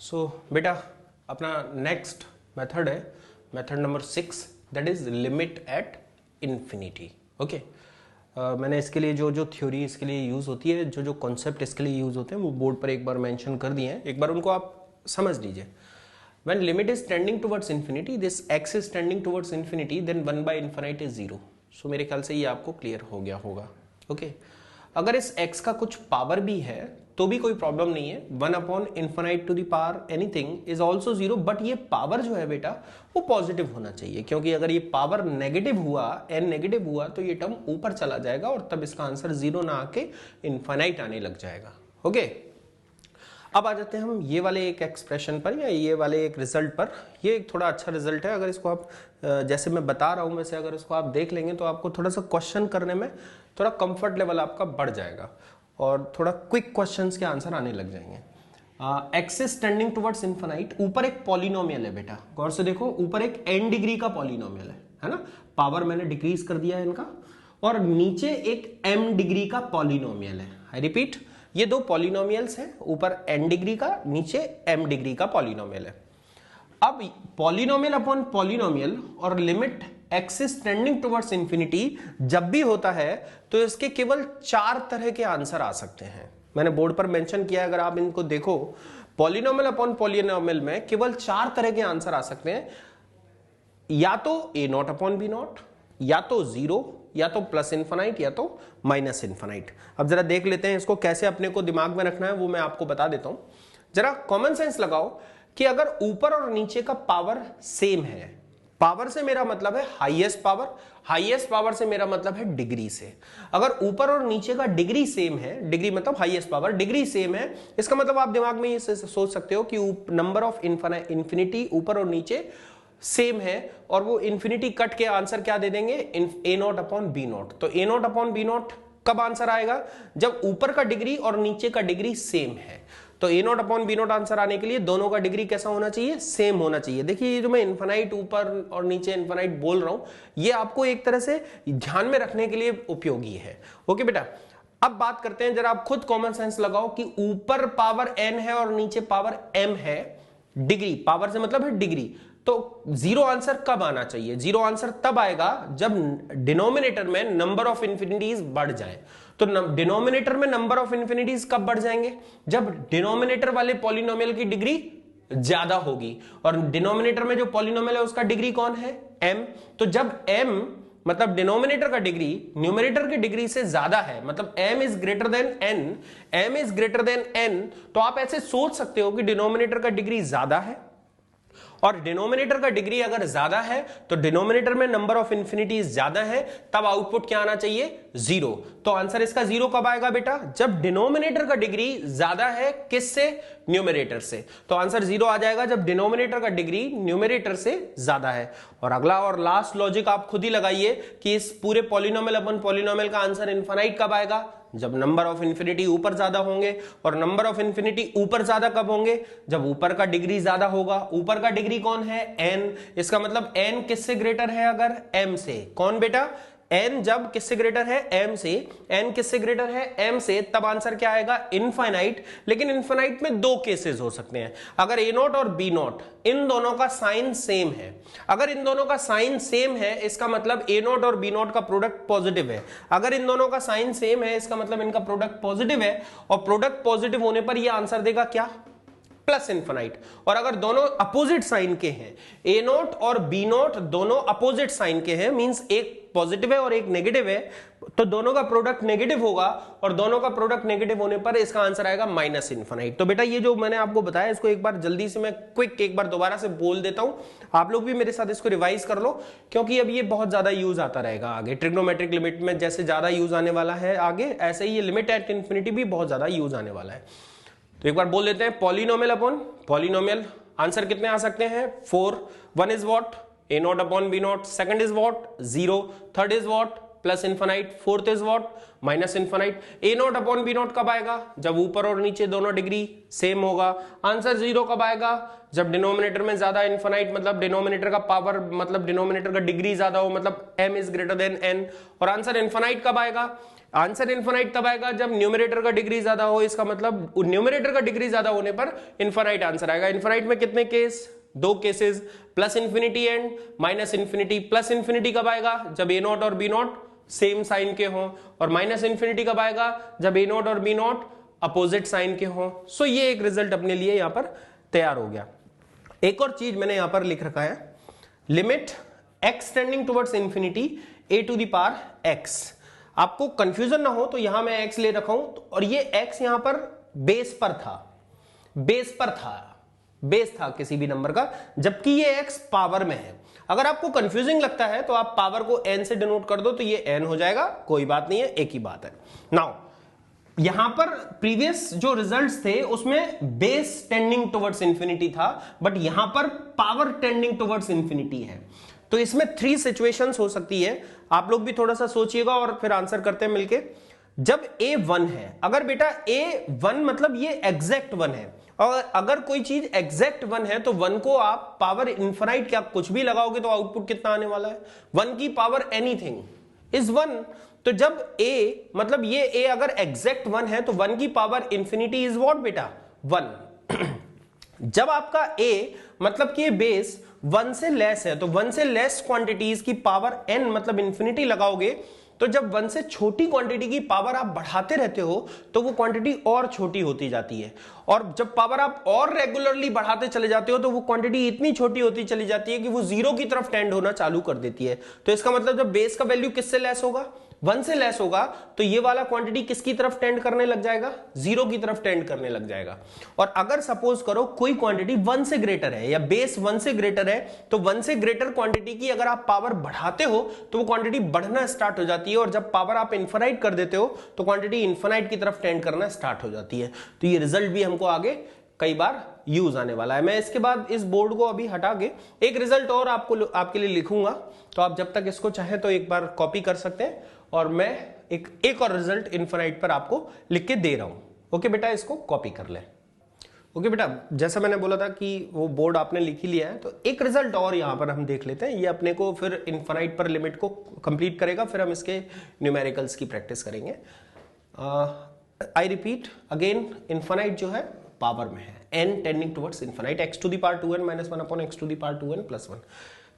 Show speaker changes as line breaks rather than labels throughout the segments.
सो बेटा अपना next method है method number 6, that is limit at infinity. Okay, मैंने इसके लिए जो थ्योरी इसके लिए यूज़ होती है, जो कॉन्सेप्ट इसके लिए यूज़ होते हैं वो बोर्ड पर एक बार मेंशन कर दिए हैं, एक बार उनको आप समझ लीजिए। When limit is tending towards infinity, this x is tending towards infinity, then 1 by infinite is 0. So मेरे ख्याल से ये आपको क्लियर हो गया होगा। ओके, अगर इस x का कुछ पावर भी है तो भी कोई प्रॉब्लम नहीं है। 1 upon infinite to the power anything is also 0, but ये पावर जो है बेटा वो पॉजिटिव होना चाहिए, क्योंकि अगर ये पावर नेगेटिव हुआ, n नेगेटिव हुआ तो ये टर्म ऊपर चला जाएगा और तब इसका आंसर 0 ना आके इन्फिनाइट आने लग जाएगा। ओके, अब आ जाते हैं हम ये वाले एक एक्सप्रेशन पर या ये वाले एक रिजल्ट पर। ये एक थोड़ा अच्छा रिजल्ट है, अगर इसको आप जैसे मैं बता रहा हूँ वैसे अगर इसको आप देख लेंगे तो आपको थोड़ा सा क्वेश्चन करने में थोड़ा कंफर्ट लेवल आपका बढ़ जाएगा और थोड़ा क्विक क्वेश्चंस के आंसर आने लग जाएंगे। X is tending towards infinite, ऊपर एक पॉलिनोमियल है बेटा, गौर से देखो, ऊपर एक n डिग्री का पॉलिनोमियल है ना, पावर मैंने डिक्रीज कर दिया है इनका, और नीचे एक m डिग्री का पॉलिनोमियल है। आई रिपीट, ये दो पॉलिनोमियल्स हैं, ऊपर n डिग्री का, नीचे m डिग्री का पॉलिनोमियल है। अब पॉलिनोमियल अपॉन पॉलिनोमियल और limit x is tending towards infinity जब भी होता है तो इसके केवल 4 तरह के आंसर आ सकते हैं। मैंने बोर्ड पर मेंशन किया, अगर आप इनको देखो, पॉलिनोमियल अपॉन पॉलिनोमियल में केवल 4 तरह के आंसर आ सकते हैं, या तो a0 अपॉन b0, या तो 0, या तो प्लस इन्फिनाइट, या तो माइनस इन्फिनाइट। अब जरा देख लेते हैं इसको कैसे अपने को दिमाग में रखना है, वो मैं आपको बता देता हूं। जरा कॉमन सेंस लगाओ कि अगर ऊपर और नीचे का पावर सेम है, पावर से मेरा मतलब है हाईएस्ट पावर, हाईएस्ट पावर से मेरा मतलब है डिग्री से। अगर ऊपर और नीचे का डिग्री सेम है, डिग्री मतलब हाईएस्ट पावर, डिग्री सेम है, इसका मतलब आप दिमाग में ये सोच सकते हो कि नंबर ऑफ इन्फिनिटी ऊपर और नीचे सेम है, और वो इंफिनिटी कट के आंसर क्या दे देंगे, a0 अपॉन b0। तो a0 अपॉन b0 कब आंसर आएगा, जब ऊपर का डिग्री और नीचे का डिग्री सेम है। तो a0 अपॉन b0 आंसर आने के लिए दोनों का डिग्री कैसा होना चाहिए, सेम होना चाहिए। देखिए ये जो मैं इन्फिनाइट ऊपर और नीचे इन्फिनाइट बोल रहा हूं, ये आपको एक तरह से ध्यान में रखने के लिए उपयोगी है। ओके बेटा, अब बात करते हैं, जरा आप खुद कॉमन सेंस लगाओ कि ऊपर पावर n है और नीचे पावर m है, डिग्री, पावर से मतलब है डिग्री, तो 0 आंसर कब आना चाहिए, 0 आंसर तब आएगा जब डिनोमिनेटर में नंबर ऑफ इंफिनिटीज बढ़ जाए। तो डिनोमिनेटर में नंबर ऑफ इंफिनिटीज कब बढ़ जाएंगे, जब डिनोमिनेटर वाले पॉलिनोमियल की डिग्री ज्यादा होगी, और डिनोमिनेटर में जो पॉलिनोमियल है उसका डिग्री कौन है, m। तो जब m मतलब डिनोमिनेटर का डिग्री न्यूमरेटर की डिग्री से ज्यादा है, मतलब m is greater then n, m is greater then n, तो आप ऐसे सोच सकते हो कि डिनोमिनेटर का डिग्री ज्यादा है, और डिनोमिनेटर का डिग्री अगर ज्यादा है तो डिनोमिनेटर में नंबर ऑफ इंफिनिटीज ज्यादा है, तब आउटपुट क्या आना चाहिए, 0। तो आंसर इसका 0 कब आएगा बेटा, जब डिनोमिनेटर का डिग्री ज्यादा है किससे, न्यूमरेटर से। तो आंसर 0 आ जाएगा जब डिनोमिनेटर का डिग्री न्यूमरेटर से ज्यादा है। और अगला और लास्ट लॉजिक आप खुद ही लगाइए कि इस पूरे पॉलिनोमियल अपन पॉलिनोमियल का आंसर इनफाइनाइट कब आएगा, जब नंबर ऑफ इन्फिनिटी ऊपर ज्यादा होंगे। और नंबर ऑफ इन्फिनिटी ऊपर ज्यादा कब होंगे, जब ऊपर का डिग्री ज्यादा होगा। ऊपर का डिग्री कौन है, n, इसका मतलब n किससे ग्रेटर है, अगर m से। कौन बेटा, n जब किससे ग्रेटर है, m से, n किससे ग्रेटर है, m से, तब आंसर क्या आएगा, इनफाइनाइट। लेकिन इनफाइनाइट में दो केसेस हो सकते हैं, अगर a0 और b0 इन दोनों का साइन सेम है। अगर इन दोनों का साइन सेम है इसका मतलब a0 और b0 का प्रोडक्ट पॉजिटिव है। अगर इन दोनों का साइन सेम है इसका मतलब इनका प्रोडक्ट पॉजिटिव है, और प्रोडक्ट पॉजिटिव होने पर यह आंसर देगा क्या, प्लस इन्फिनाइट। और अगर दोनों अपोजिट साइन के हैं, a0 और b0 दोनों अपोजिट साइन के हैं, मींस एक पॉजिटिव है और एक नेगेटिव है, तो दोनों का प्रोडक्ट नेगेटिव होगा, और दोनों का प्रोडक्ट नेगेटिव होने पर इसका आंसर आएगा माइनस इन्फिनाइट। तो बेटा ये जो मैंने आपको बताया इसको एक बार जल्दी से मैं क्विक एक बार दोबारा से बोल देता हूं, आप लोग भी मेरे साथ इसको रिवाइज कर लो, क्योंकि अब ये बहुत ज्यादा यूज आता रहेगा आगे। ट्रिग्नोमेट्रिक लिमिट में जैसे ज्यादा यूज आने वाला है आगे, ऐसे ही ये लिमिट एट इन्फिनिटी भी बहुत ज्यादा यूज आने वाला है। तो एक बार बोल देते हैं, पॉलिनोमियल अपॉन पॉलिनोमियल, आंसर कितने आ सकते हैं, 4। 1 is what, a0 upon b0, second is what, 0, third is what, plus infinite, fourth is what minus infinite. A not upon b nought कब आएगा, जब ऊपर और नीचे दोनों डिग्री सेम होगा। आंसर 0 कब आएगा, जब डिनोमिनेटर में ज्यादा इन्फिनाइट, मतलब डिनोमिनेटर का पावर, मतलब डिनोमिनेटर का डिग्री ज्यादा हो, मतलब m is greater then n। और आंसर इन्फिनाइट कब आएगा, आंसर इन्फिनाइट तब आएगा जब न्यूमरेटर का डिग्री ज्यादा हो, इसका मतलब न्यूमरेटर का डिग्री ज्यादा होने पर इन्फिनाइट आंसर आएगा। इन्फिनाइट में कितने case, 2 cases, plus infinity and minus infinity. Plus infinity कब आएगा, जब ए नॉट और बी नॉट सेम साइन के हों, और माइनस इंफिनिटी कब आएगा, जब ए नॉट और बी नॉट अपोजिट साइन के हों। सो ये एक रिजल्ट अपने लिए यहां पर तैयार हो गया। एक और चीज मैंने यहां पर लिख रखा है, limit x tending towards infinity a to the power x। आपको कंफ्यूजन ना हो तो यहां मैं x ले रखा हूं, और ये x यहां पर बेस पर था, बेस था किसी भी नंबर का, जबकि ये x पावर में है। अगर आपको कंफ्यूजिंग लगता है तो आप पावर को n से डिनोट कर दो तो ये n हो जाएगा, कोई बात नहीं है, एक ही बात है। नाउ यहां पर प्रीवियस जो रिजल्ट्स थे उसमें बेस टेंडिंग टुवर्ड्स इंफिनिटी था, बट यहां पर पावर टेंडिंग टुवर्ड्स इंफिनिटी है। तो इसमें 3 सिचुएशंस हो सकती है, आप लोग भी थोड़ा सा सोचिएगा और फिर आंसर करते हैं मिलके। जब a 1 है, अगर बेटा a 1 मतलब ये एग्जैक्ट 1 है, और अगर कोई चीज एग्जैक्ट 1 है तो 1 को आप पावर इन्फिनाइट क्या कुछ भी लगाओगे तो आउटपुट कितना आने वाला है, 1 की पावर एनीथिंग इज 1। तो जब a मतलब ये a अगर एग्जैक्ट 1 है तो 1 की पावर इंफिनिटी इज व्हाट बेटा 1। जब आपका a मतलब कि बेस 1 से लेस है तो 1 से लेस क्वांटिटीज की पावर n मतलब इंफिनिटी लगाओगे, तो जब 1 से छोटी क्वांटिटी की पावर आप बढ़ाते रहते हो तो वो क्वांटिटी और छोटी होती जाती है, और जब पावर आप और रेगुलरली बढ़ाते चले जाते हो तो वो क्वांटिटी इतनी छोटी होती चली जाती है कि वो 0 की तरफ टेंड होना चालू कर देती है। तो इसका मतलब जब बेस का वैल्यू किससे लेस होगा, 1 से लेस होगा, तो ये वाला क्वांटिटी किसकी तरफ टेंड करने लग जाएगा, 0 की तरफ टेंड करने लग जाएगा। और अगर सपोज करो कोई क्वांटिटी 1 से ग्रेटर है या बेस 1 से ग्रेटर है, तो 1 से ग्रेटर क्वांटिटी की अगर आप पावर बढ़ाते हो तो वो क्वांटिटी बढ़ना स्टार्ट हो जाती है, और जब पावर आप इन्फिनाइट कर देते हो तो क्वांटिटी इन्फिनाइट की तरफ टेंड करना स्टार्ट हो जाती है। तो ये रिजल्ट भी हमको आगे कई बार यूज आने वाला है। मैं इसके बाद इस बोर्ड को अभी हटा के एक रिजल्ट और आपके लिए लिखूंगा, तो आप जब तक इसको चाहें तो एक बार कॉपी कर सकते हैं, और मैं एक और रिजल्ट इन्फिनाइट पर आपको लिख के दे रहा हूं। ओके बेटा, इसको कॉपी कर ले। ओके बेटा, जैसा मैंने बोला था कि वो बोर्ड आपने लिख ही लिया है, तो एक रिजल्ट और यहां पर हम देख लेते हैं, ये अपने को फिर इन्फिनाइट पर लिमिट को कंप्लीट करेगा, फिर हम इसके न्यूमेरिकल्स की प्रैक्टिस करेंगे। आई रिपीट अगेन, इन्फिनाइट जो है पावर में है, n tending towards infinite, x to the power 2n minus 1 upon x to the power 2n plus 1।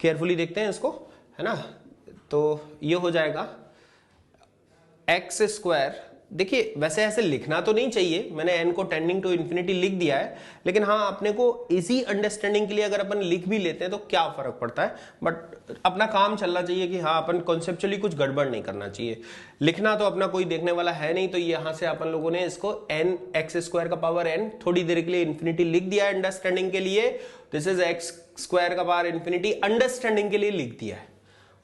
Carefully देखते हैं इसको, है ना। तो ये हो जाएगा एक्स स्क्वायर। देखिए वैसे ऐसे लिखना तो नहीं चाहिए, मैंने n को टेंडिंग टू इंफिनिटी लिख दिया है, लेकिन हाँ अपने को इजी अंडरस्टैंडिंग के लिए अगर अपन लिख भी लेते हैं तो क्या फर्क पड़ता है, बट अपना काम चलना चाहिए कि हाँ अपन कॉन्सेप्चुअली कुछ गड़बड़ नहीं करना चाहिए। लिखना तो अपना कोई देखने वाला है नहीं, तो यहाँ से अपन लोगों ने इसको n एक्स स्क्वायर का पावर n थोड़ी देर के लिए इंफिनिटी लिख दिया है अंडरस्टैंडिंग के लिए। दिस इज एक्स स्क्वायर का पावर इंफिनिटी अंडरस्टैंडिंग के लिए लिख दिया है।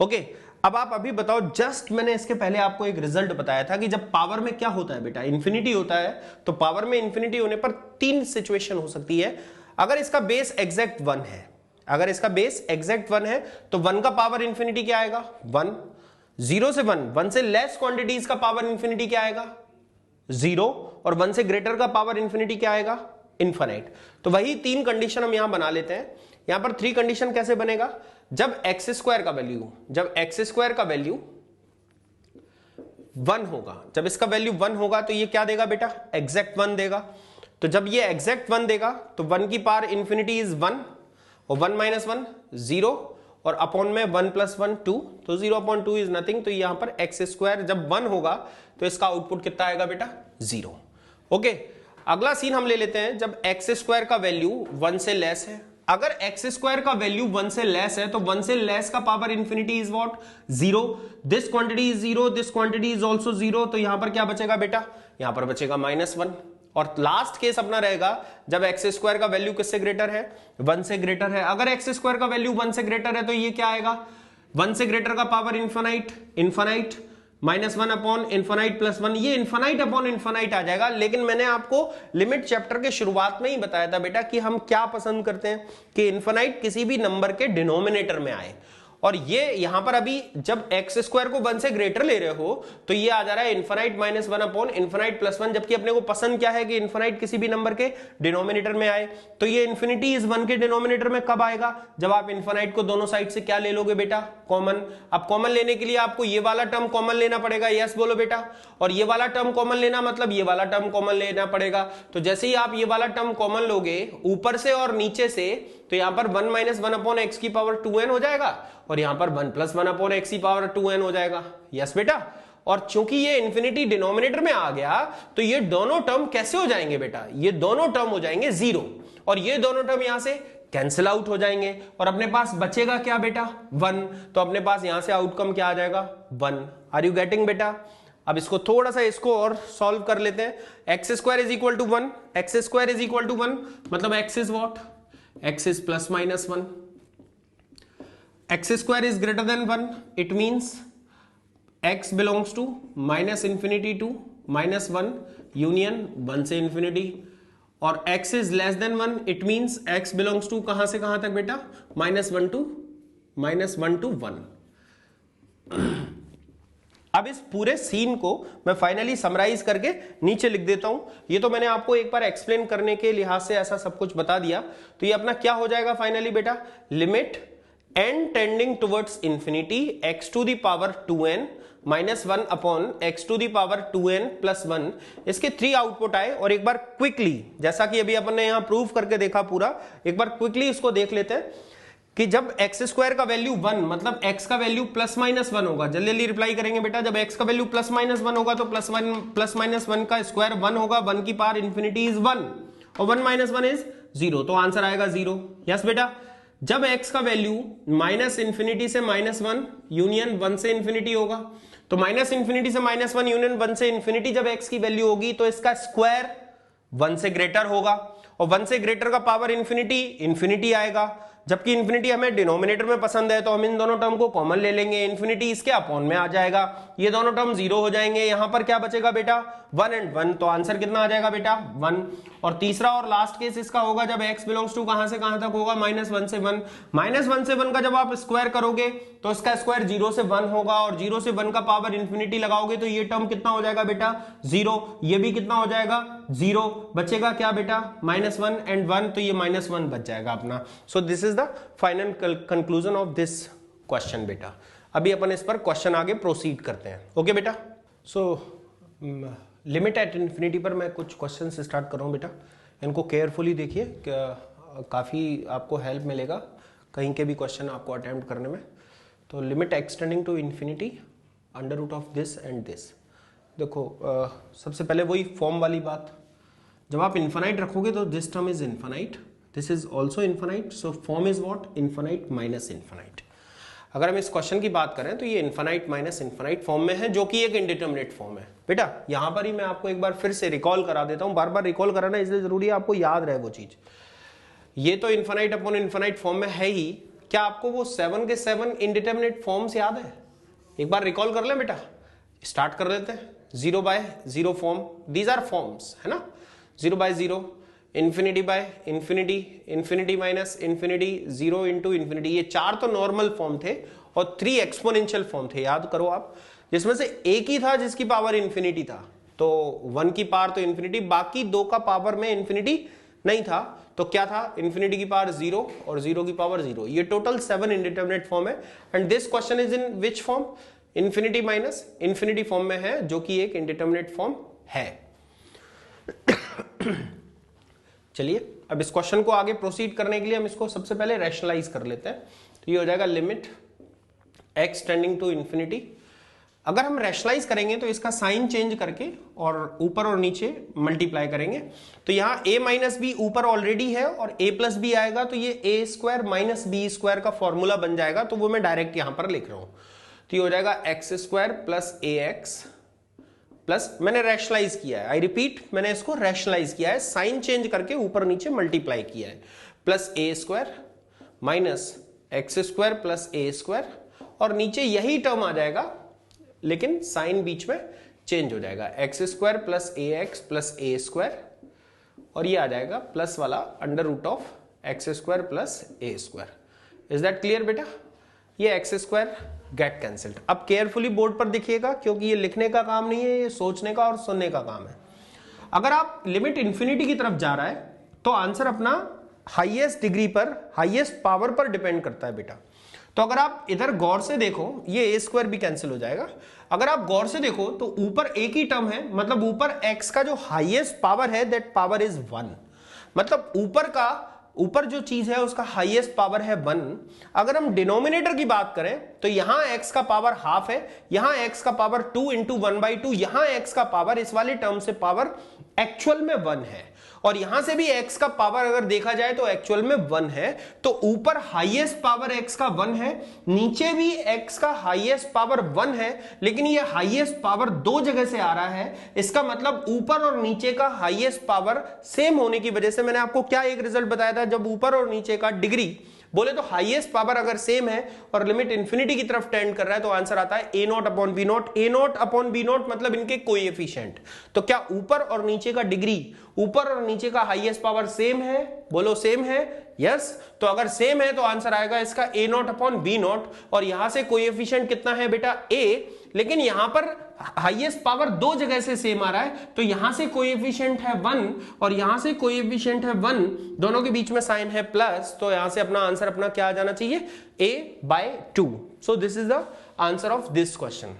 ओके, अब आप अभी बताओ, जस्ट मैंने इसके पहले आपको एक रिजल्ट बताया था कि जब पावर में क्या होता है बेटा, इंफिनिटी होता है, तो पावर में इंफिनिटी होने पर 3 सिचुएशन हो सकती है। अगर इसका बेस एग्जैक्ट 1 है, अगर इसका बेस एग्जैक्ट 1 है तो 1 का पावर इंफिनिटी क्या आएगा 1, 0 से 1 से लेस क्वांटिटीज का पावर इंफिनिटी क्या आएगा 0, और 1 से ग्रेटर का पावर इंफिनिटी क्या आएगा इनफाइनाइट। तो वही 3 कंडीशन हम यहां बना लेते हैं। यहां पर 3 कंडीशन कैसे बनेगा, जब एक्स स्क्वायर का वैल्यू 1 होगा, जब इसका वैल्यू 1 होगा तो ये क्या देगा बेटा एग्जैक्ट 1 देगा। तो जब ये एग्जैक्ट 1 देगा तो 1 की पावर इंफिनिटी इज 1, और 1 माइनस 1 0, और अपॉन में 1 प्लस 1 2, तो 0/2 इज नथिंग। तो यहां पर एक्स स्क्वायर जब 1 होगा तो इसका आउटपुट कितना आएगा बेटा 0। ओके, अगला सीन हम ले लेते हैं, जब एक्स स्क्वायर का वैल्यू 1 से लेस है। अगर एक्स स्क्वायर का वैल्यू 1 से लेस है तो 1 से लेस का power infinity is what 0, this quantity is 0, this quantity is also 0। तो यहां पर क्या बचेगा बेटा, यहां पर बचेगा -1। और लास्ट केस अपना रहेगा जब एक्स स्क्वायर का वैल्यू किससे ग्रेटर है 1 से ग्रेटर है। अगर एक्स स्क्वायर का वैल्यू 1 से ग्रेटर है तो ये क्या आएगा 1 से ग्रेटर का power infinite -1 upon infinite plus 1, ये इनफाइनाइट अपॉन इनफाइनाइट आ जाएगा। लेकिन मैंने आपको लिमिट चैप्टर के शुरुआत में ही बताया था बेटा कि हम क्या पसंद करते हैं कि इनफाइनाइट किसी भी नंबर के डिनोमिनेटर में आए, और ये यहां पर अभी जब एक्स स्क्वायर को 1 से ग्रेटर ले रहे हो तो ये आ जा रहा है infinite minus 1 upon infinite plus 1, जबकि अपने को पसंद क्या है कि इन्फिनाइट किसी भी नंबर के डिनोमिनेटर में आए। तो ये इन्फिनिटी इस 1 के डिनोमिनेटर में कब आएगा, जब आप इन्फिनाइट को दोनों साइड से क्या ले लोगे बेटा, कॉमन। अब कॉमन लेने के लिए आपको ये वाला टर्म कॉमन लेना पड़ेगा, यस बोलो बेटा, और ये वाला टर्म कॉमन लेना मतलब ये वाला टर्म कॉमन लेना पड़ेगा। तो जैसे ही आप ये वाला टर्म कॉमन लोगे ऊपर से और नीचे से, तो यहां पर 1 माइनस 1 अपॉन एक्स की पावर 2n हो जाएगा और यहां पर 1 प्लस 1 अपॉन एक्स की पावर 2n हो जाएगा, यस बेटा। और चूंकि ये इंफिनिटी डिनोमिनेटर में आ गया तो ये दोनों टर्म कैसे हो जाएंगे बेटा, ये दोनों टर्म हो जाएंगे 0 और ये दोनों टर्म यहां से कैंसिल आउट हो जाएंगे और अपने पास बचेगा क्या बेटा, 1। तो अपने पास यहां से आउटकम क्या आ जाएगा, 1। आर यू गेटिंग बेटा। अब इसको थोड़ा सा इसको और सॉल्व कर लेते हैं। X square is equal to 1, x square is equal to 1 मतलब x is what, x is plus minus 1, x square is greater than 1, it means x belongs to minus infinity to minus 1 union 1 से infinity, और x is less than 1, it means x belongs to कहां से कहां तक बेटा, -1 to 1। अब इस पूरे सीन को मैं फाइनली समराइज करके नीचे लिख देता हूं। ये तो मैंने आपको एक बार एक्सप्लेन करने के लिहाज से ऐसा सब कुछ बता दिया। तो ये अपना क्या हो जाएगा फाइनली बेटा, limit n tending towards infinity x to the power 2n minus 1 upon x to the power 2n plus 1। इसके 3 आउटपुट आए और एक बार क्विकली, जैसा कि अभी अपन ने यहां प्रूव करके देखा पूरा, एक बार क्विकली इसको देख लेते हैं कि जब एक्स स्क्वायर का वैल्यू 1 मतलब एक्स का वैल्यू प्लस माइनस 1 होगा, जल्दी जल्दी रिप्लाई करेंगे बेटा। जब एक्स का वैल्यू प्लस माइनस 1 होगा तो प्लस माइनस 1 का स्क्वायर 1 होगा, 1 की पावर इंफिनिटी इज 1 और 1 माइनस 1 इज 0, तो आंसर आएगा 0, यस बेटा। जब x का वैल्यू माइनस इंफिनिटी से -1 यूनियन 1 से इंफिनिटी होगा, तो माइनस इंफिनिटी से -1 यूनियन 1 से इंफिनिटी जब x की वैल्यू होगी तो इसका स्क्वायर 1 से ग्रेटर होगा और 1 से ग्रेटर का पावर इंफिनिटी आएगा, जबकि इंफिनिटी हमें डिनोमिनेटर में पसंद है तो हम इन दोनों टर्म को कॉमन ले लेंगे, इंफिनिटी इसके अपॉन में आ जाएगा, ये दोनों टर्म 0 हो जाएंगे। यहां पर क्या बचेगा बेटा, 1 एंड 1, तो आंसर कितना आ जाएगा बेटा 1। और तीसरा और लास्ट केस इसका होगा जब x बिलोंग्स टू कहां से कहां तक होगा, -1 से 1। -1 से 1 का जब आप स्क्वायर करोगे तो इसका स्क्वायर 0 से 1 होगा और 0 से 1 का पावर इंफिनिटी लगाओगे तो ये टर्म कितना हो जाएगा बेटा 0, ये भी कितना हो जाएगा 0, बचेगा क्या बेटा -1 एंड 1, तो ये -1 बच जाएगा अपना। So this is the final conclusion of this question बेटा। अभी अपन इस पर क्वेश्चन आगे प्रोसीड करते हैं, ओके बेटा। सो लिमिट एट इन्फिनिटी पर मैं कुछ क्वेश्चन स्टार्ट कर रहा हूँ बेटा, इनको केयरफुली देखिए, काफ़ी आपको हेल्प मिलेगा कहीं के भी क्वेश्चन आपको अटेम्प्ट करने में। तो limit x tending to infinity under root of this and this. देखो सबसे पहले वही फॉर्म वाली बात, जब आप इन्फिनाइट रखोगे तो this term is infinite, this is also infinite, so form is what, infinite minus infinite. अगर हम इस क्वेश्चन की बात करें तो ये इन्फिनाइट माइनस इन्फिनाइट फॉर्म में है, जो कि एक इंडिटरमिनेट फॉर्म है बेटा। यहां पर ही मैं आपको एक बार फिर से रिकॉल करा देता हूं, बार बार रिकॉल कराना इसलिए जरूरी है आपको याद रहे वो चीज। ये तो इन्फिनाइट अपॉन इन्फिनाइट फॉर्म में है ही, क्या आपको वो 7 के 7 इंडिटरमिनेट फॉर्म्स याद है? एक बार रिकॉल कर ले बेटा, स्टार्ट कर लेते हैं। 0 by 0 form, these are forms है ना, 0 by 0, infinity by infinity, infinity minus infinity, 0 into infinity, ये 4 तो नॉर्मल फॉर्म थे और 3 एक्सपोनेंशियल फॉर्म थे, याद करो आप, जिसमें से एक ही था जिसकी पावर इंफिनिटी था, तो 1 की पावर तो इंफिनिटी, बाकी 2 का पावर में इंफिनिटी नहीं था, तो क्या था, इंफिनिटी की पावर 0 और 0 की पावर 0। ये टोटल 7 इंडिटरमिनेट फॉर्म है and this question is in which form, infinity minus infinity form में है, जो कि एक इंडिटरमिनेट फॉर्म है। चलिए अब इस क्वेश्चन को आगे प्रोसीड करने के लिए हम इसको सबसे पहले रैशनलाइज कर लेते हैं। तो ये हो जाएगा limit x tending to infinity. अगर हम रैशनलाइज करेंगे तो इसका साइन चेंज करके और ऊपर और नीचे मल्टीप्लाई करेंगे, तो यहां a माइनस बी ऊपर ऑलरेडी है और a प्लस बी आएगा, तो ये a square minus b square का फॉर्मूला बन जाएगा, तो वो मैं डायरेक्ट यहां पर लिख रहा हूं। तो ये हो जाएगा x square plus a x plus, मैंने रैशनलाइज किया है, आई रिपीट, मैंने इसको रैशनलाइज किया है, साइन चेंज करके ऊपर नीचे मल्टीप्लाई किया है, plus a square minus x square plus a square, और नीचे यही टर्म आ जाएगा लेकिन साइन बीच में चेंज हो जाएगा, x square plus a x plus a square, और ये आ जाएगा प्लस वाला under root of x square plus a square. Is that clear बेटा? ये एक्स स्क्वायर गेट कैंसिल्ड। अब केयरफुली बोर्ड पर देखिएगा, क्योंकि ये लिखने का काम नहीं है, ये सोचने का और सुनने का काम है। अगर आप लिमिट इंफिनिटी की तरफ जा रहा है तो आंसर अपना हाईएस्ट डिग्री पर, हाईएस्ट पावर पर डिपेंड करता है बेटा। तो अगर आप इधर गौर से देखो, ये ए स्क्वायर भी कैंसिल हो जाएगा। अगर आप गौर से देखो तो ऊपर एक ही टर्म है, मतलब ऊपर एक्स का जो हाईएस्ट पावर है दैट पावर इज 1, मतलब ऊपर जो चीज है उसका हाईएस्ट पावर है 1। अगर हम डिनोमिनेटर की बात करें तो यहां x का पावर हाफ है, यहां x का पावर 2 इंटू 1/2, यहां x का पावर, इस वाले टर्म से पावर एक्चुअल में 1 है, और यहां से भी x का पावर अगर देखा जाए तो एक्चुअल में 1 है। तो ऊपर हाईएस्ट पावर x का 1 है, नीचे भी x का हाईएस्ट पावर 1 है, लेकिन ये हाईएस्ट पावर दो जगह से आ रहा है। इसका मतलब ऊपर और नीचे का हाईएस्ट पावर सेम होने की वजह से मैंने आपको क्या एक रिजल्ट बताया था, जब ऊपर और नीचे का डिग्री बोले तो हाईएस्ट पावर अगर सेम है और लिमिट इंफिनिटी की तरफ टेंड कर रहा है तो आंसर आता है a not upon b not. A not upon b not मतलब इनके कोएफिशिएंट। तो क्या ऊपर और नीचे का डिग्री, ऊपर और नीचे का हाईएस्ट पावर सेम है? बोलो सेम है। यस, तो अगर सेम है तो आंसर आएगा इसका ए नॉट अपॉन बी नॉट। और यहां से कोएफिशिएंट कितना है बेटा? ए, लेकिन यहां पर हाईएस्ट पावर दो जगह से सेम आ रहा है, तो यहां से कोएफिशिएंट है 1 और यहां से कोएफिशिएंट है 1, दोनों के बीच में साइन है प्लस, तो यहां से अपना आंसर अपना क्या आ जाना चाहिए? a/2। So this is the answer of this question.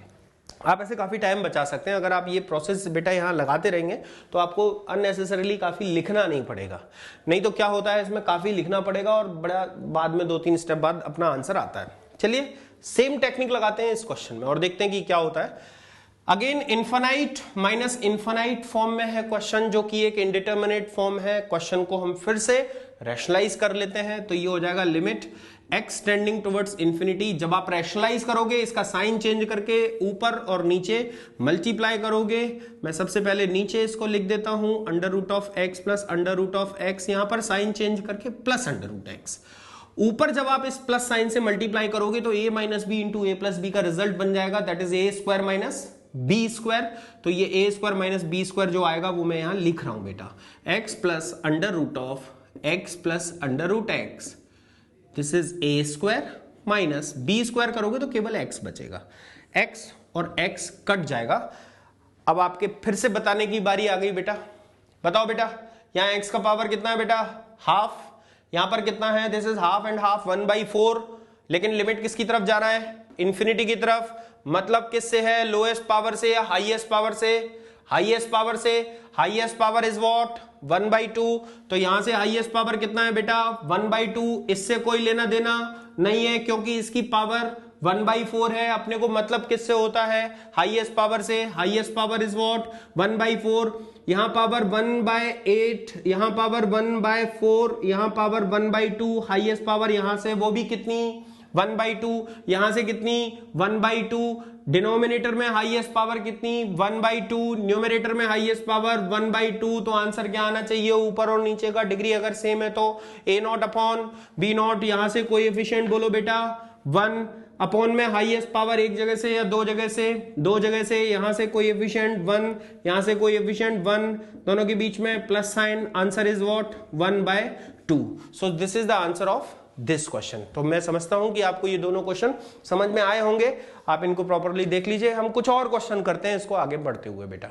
आप ऐसे काफी टाइम बचा सकते हैं अगर आप ये प्रोसेस बेटा यहां लगाते रहेंगे, तो आपको अननेसेसरीली काफी लिखना नहीं पड़ेगा। नहीं तो क्या होता है, इसमें काफी लिखना पड़ेगा और बड़ा बाद में 2-3 स्टेप बाद अपना आंसर आता है। चलिए सेम टेक्निक लगाते हैं इस क्वेश्चन में और देखते हैं कि क्या होता है। Again infinite minus infinite form में है क्वेश्चन, जो कि एक इनडिटर्मिनेट फॉर्म है। क्वेश्चन को हम फिर से रैशनलाइज कर लेते हैं, तो ये हो जाएगा limit x tending towards infinity. जब आप रैशनलाइज करोगे, इसका साइन चेंज करके ऊपर और नीचे मल्टीप्लाई करोगे। मैं सबसे पहले नीचे इसको लिख देता हूं under root of x plus under root of x, यहां पर साइन चेंज करके प्लस अंडर रूट एक्स। ऊपर जब आप इस प्लस साइन से मल्टीप्लाई करोगे तो a minus b into a plus b का रिजल्ट बन जाएगा, that is a square minus b square. तो ये a square minus b square जो आएगा वो मैं यहां लिख रहा हूं बेटा, x plus under root of x plus under root x, this is a square minus b square करोगे तो केवल एक्स बचेगा, एक्स और एक्स कट जाएगा। अब आपके फिर से बताने की बारी आ गई बेटा। बताओ बेटा, यहां एक्स का पावर कितना है बेटा? हाफ। यहां पर कितना है? This is half and half, 1/4। लेकिन लिमिट किसकी तरफ जा रहा है? इंफिनिटी की तरफ। मतलब किससे है? लोएस्ट पावर से या हाईएस्ट पावर से? हाईएस्ट पावर से। Highest power is what? 1/2। तो यहां से हाईएस्ट पावर कितना है बेटा? 1/2। इससे कोई लेना देना नहीं है क्योंकि इसकी पावर 1/4 है। अपने को मतलब किससे होता है? हाईएस्ट पावर से। Highest power is what? 1/4। यहां पावर 1/8, यहां पावर 1/4, यहां पावर 1/2। हाईएस्ट पावर यहां से वो भी कितनी? 1/2। यहां से कितनी? 1/2। डिनोमिनेटर में हाईएस्ट पावर कितनी? 1/2। न्यूमरेटर में हाईएस्ट पावर 1/2। तो आंसर क्या आना चाहिए? ऊपर और नीचे का डिग्री अगर सेम है तो ए नॉट अपॉन बी नॉट। यहां से कोएफिशिएंट बोलो बेटा 1 अपॉन में हाईएस्ट पावर एक जगह से या दो जगह से? दो जगह से। यहां से कोएफिशिएंट 1, यहां से कोएफिशिएंट 1, दोनों के बीच में plus sign. Answer is what? 1/2। So this is the answer of this question. तो मैं समझता हूं कि आपको ये दोनों क्वेश्चन समझ में आए होंगे। आप इनको प्रॉपर्ली देख लीजिए। हम कुछ और क्वेश्चन करते हैं इसको आगे बढ़ते हुए बेटा।